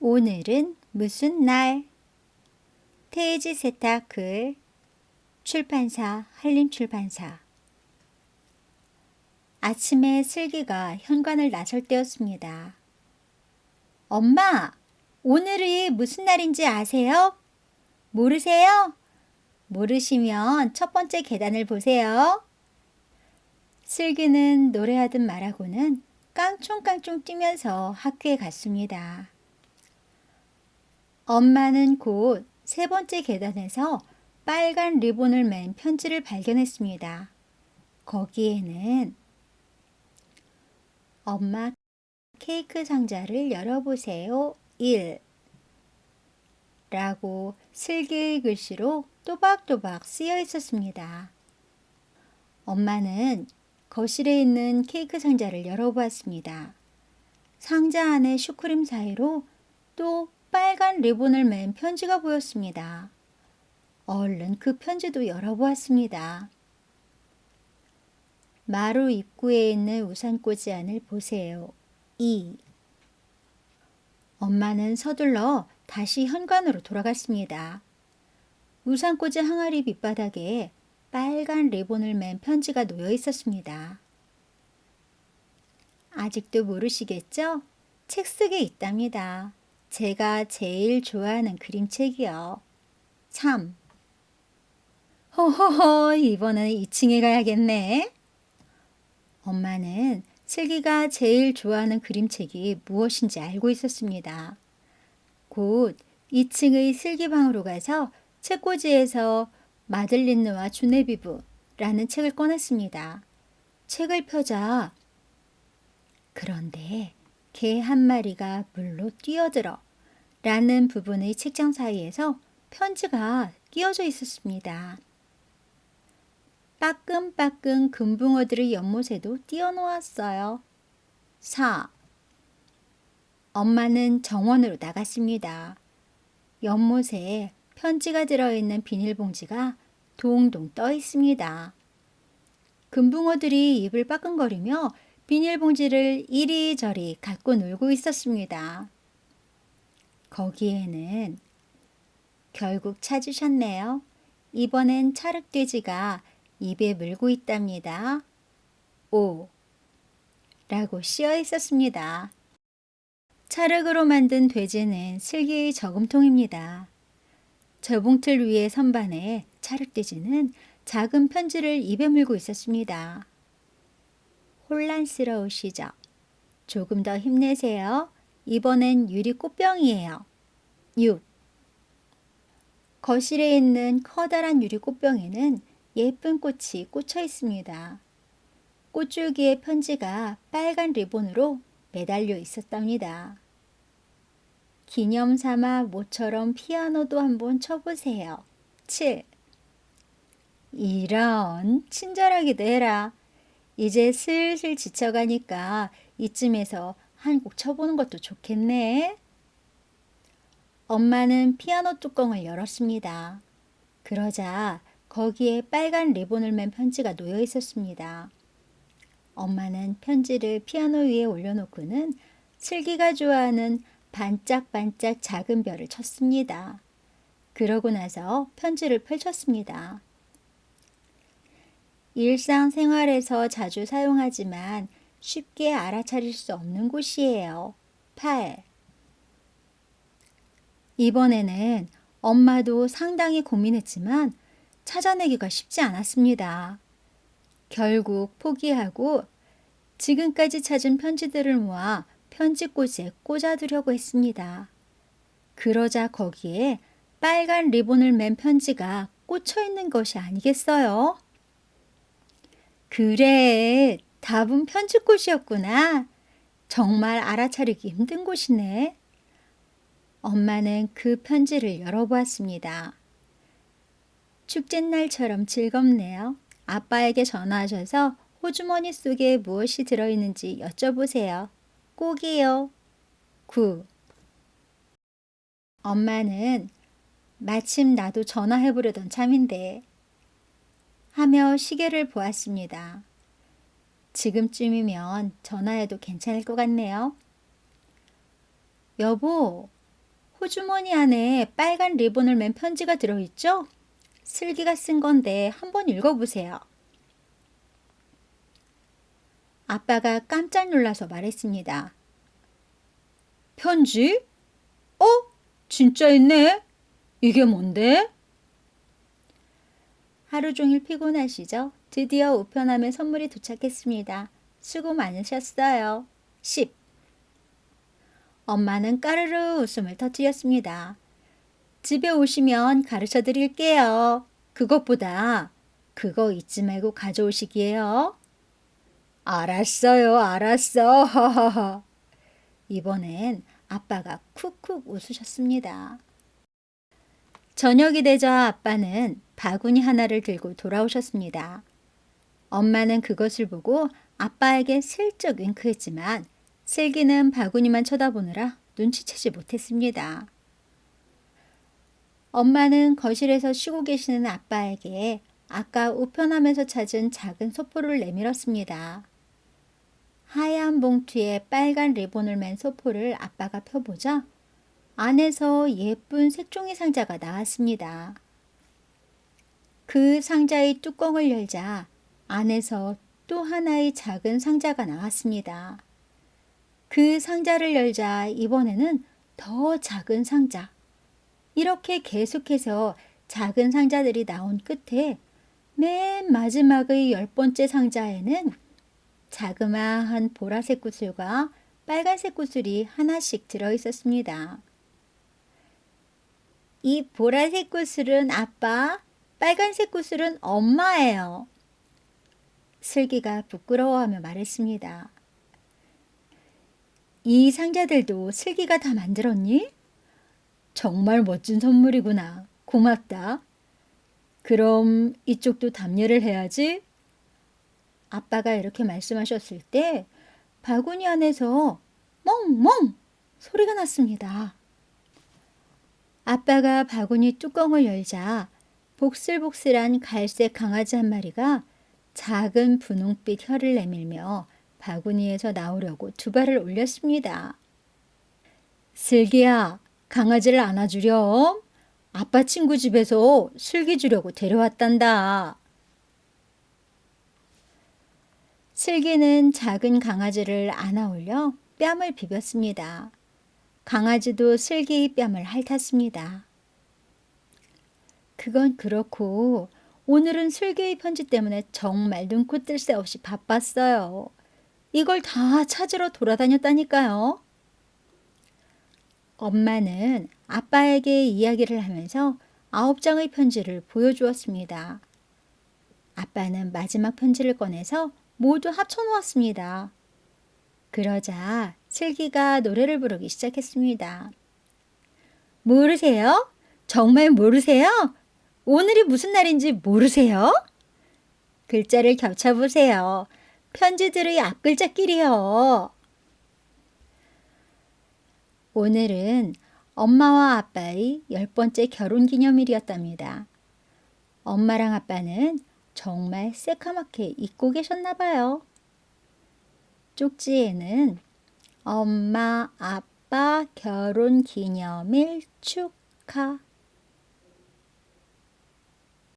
오늘은 무슨 날? 태지 세탁글 출판사 한림출판사. 아침에 슬기가 현관을 나설 때였습니다. 엄마, 오늘이 무슨 날인지 아세요? 모르세요? 모르시면 첫 번째 계단을 보세요. 슬기는 노래하듯 말하고는 깡총깡총 뛰면서 학교에 갔습니다. 엄마는 곧 세 번째 계단에서 빨간 리본을 맨 편지를 발견했습니다. 거기에는 엄마 케이크 상자를 열어보세요. 1 라고 슬기의 글씨로 또박또박 쓰여 있었습니다. 엄마는 거실에 있는 케이크 상자를 열어보았습니다. 상자 안에 슈크림 사이로 또 빨간 리본을 맨 편지가 보였습니다. 얼른 그 편지도 열어보았습니다. 마루 입구에 있는 우산꽂이 안을 보세요. 2. 엄마는 서둘러 다시 현관으로 돌아갔습니다. 우산꽂이 항아리 밑바닥에 빨간 리본을 맨 편지가 놓여 있었습니다. 아직도 모르시겠죠? 책 속에 있답니다. 제가 제일 좋아하는 그림책이요. 3. 호호호, 이번에는 2층에 가야겠네. 엄마는 슬기가 제일 좋아하는 그림책이 무엇인지 알고 있었습니다. 곧 2층의 슬기방으로 가서 책꽂이에서 마들린느와 주네비브라는 책을 꺼냈습니다. 책을 펴자. 그런데 개 한 마리가 물로 뛰어들어 라는 부분의 책장 사이에서 편지가 끼어져 있었습니다. 빠끔빠끔 금붕어들의 연못에도 띄어놓았어요. 4. 엄마는 정원으로 나갔습니다. 연못에 편지가 들어있는 비닐봉지가 동동 떠 있습니다. 금붕어들이 입을 빠끔거리며 비닐봉지를 이리저리 갖고 놀고 있었습니다. 거기에는 결국 찾으셨네요. 이번엔 찰흙돼지가 입에 물고 있답니다. 5. 라고 씌어 있었습니다. 찰흙으로 만든 돼지는 슬기의 저금통입니다. 저봉틀 위의 선반에 찰흙돼지는 작은 편지를 입에 물고 있었습니다. 혼란스러우시죠? 조금 더 힘내세요. 이번엔 유리 꽃병이에요. 6. 거실에 있는 커다란 유리 꽃병에는 예쁜 꽃이 꽂혀 있습니다. 꽃줄기에 편지가 빨간 리본으로 매달려 있었답니다. 기념 삼아 모처럼 피아노도 한번 쳐보세요. 7. 이런, 친절하기도 해라. 이제 슬슬 지쳐가니까 이쯤에서 한 곡 쳐보는 것도 좋겠네. 엄마는 피아노 뚜껑을 열었습니다. 그러자 거기에 빨간 리본을 맨 편지가 놓여 있었습니다. 엄마는 편지를 피아노 위에 올려놓고는 슬기가 좋아하는 반짝반짝 작은 별을 쳤습니다. 그러고 나서 편지를 펼쳤습니다. 일상생활에서 자주 사용하지만 쉽게 알아차릴 수 없는 곳이에요. 8. 이번에는 엄마도 상당히 고민했지만 찾아내기가 쉽지 않았습니다. 결국 포기하고 지금까지 찾은 편지들을 모아 편지꽂이에 꽂아두려고 했습니다. 그러자 거기에 빨간 리본을 맨 편지가 꽂혀 있는 것이 아니겠어요? 그래, 답은 편지꽂이였구나. 정말 알아차리기 힘든 곳이네. 엄마는 그 편지를 열어보았습니다. 축제날처럼 즐겁네요. 아빠에게 전화하셔서 호주머니 속에 무엇이 들어있는지 여쭤보세요. 꼭이요. 9. 엄마는 마침 나도 전화해보려던 참인데 하며 시계를 보았습니다. 지금쯤이면 전화해도 괜찮을 것 같네요. 여보, 호주머니 안에 빨간 리본을 맨 편지가 들어있죠? 슬기가 쓴 건데 한번 읽어보세요. 아빠가 깜짝 놀라서 말했습니다. 편지? 어? 진짜 있네? 이게 뭔데? 하루 종일 피곤하시죠? 드디어 우편함에 선물이 도착했습니다. 수고 많으셨어요. 10. 엄마는 까르르 웃음을 터뜨렸습니다. 집에 오시면 가르쳐 드릴게요. 그것보다 그거 잊지 말고 가져오시기에요. 알았어요, 알았어. 허허허. 이번엔 아빠가 쿡쿡 웃으셨습니다. 저녁이 되자 아빠는 바구니 하나를 들고 돌아오셨습니다. 엄마는 그것을 보고 아빠에게 슬쩍 윙크했지만 슬기는 바구니만 쳐다보느라 눈치채지 못했습니다. 엄마는 거실에서 쉬고 계시는 아빠에게 아까 우편함에서 찾은 작은 소포를 내밀었습니다. 하얀 봉투에 빨간 리본을 맨 소포를 아빠가 펴보자 안에서 예쁜 색종이 상자가 나왔습니다. 그 상자의 뚜껑을 열자 안에서 또 하나의 작은 상자가 나왔습니다. 그 상자를 열자 이번에는 더 작은 상자. 이렇게 계속해서 작은 상자들이 나온 끝에 맨 마지막의 10번째 상자에는 자그마한 보라색 구슬과 빨간색 구슬이 하나씩 들어있었습니다. 이 보라색 구슬은 아빠, 빨간색 구슬은 엄마예요. 슬기가 부끄러워하며 말했습니다. 이 상자들도 슬기가 다 만들었니? 정말 멋진 선물이구나. 고맙다. 그럼 이쪽도 답례를 해야지. 아빠가 이렇게 말씀하셨을 때 바구니 안에서 멍멍 소리가 났습니다. 아빠가 바구니 뚜껑을 열자 복슬복슬한 갈색 강아지 한 마리가 작은 분홍빛 혀를 내밀며 바구니에서 나오려고 두 발을 올렸습니다. 슬기야, 강아지를 안아주렴. 아빠 친구 집에서 슬기 주려고 데려왔단다. 슬기는 작은 강아지를 안아올려 뺨을 비볐습니다. 강아지도 슬기의 뺨을 핥았습니다. 그건 그렇고 오늘은 슬기의 편지 때문에 정말 눈코 뜰 새 없이 바빴어요. 이걸 다 찾으러 돌아다녔다니까요. 엄마는 아빠에게 이야기를 하면서 9장의 편지를 보여주었습니다. 아빠는 마지막 편지를 꺼내서 모두 합쳐놓았습니다. 그러자 슬기가 노래를 부르기 시작했습니다. 모르세요? 정말 모르세요? 오늘이 무슨 날인지 모르세요? 글자를 겹쳐보세요. 편지들의 앞글자끼리요. 오늘은 엄마와 아빠의 10번째 결혼기념일이었답니다. 엄마랑 아빠는 정말 새카맣게 잊고 계셨나 봐요. 쪽지에는 엄마, 아빠 결혼기념일 축하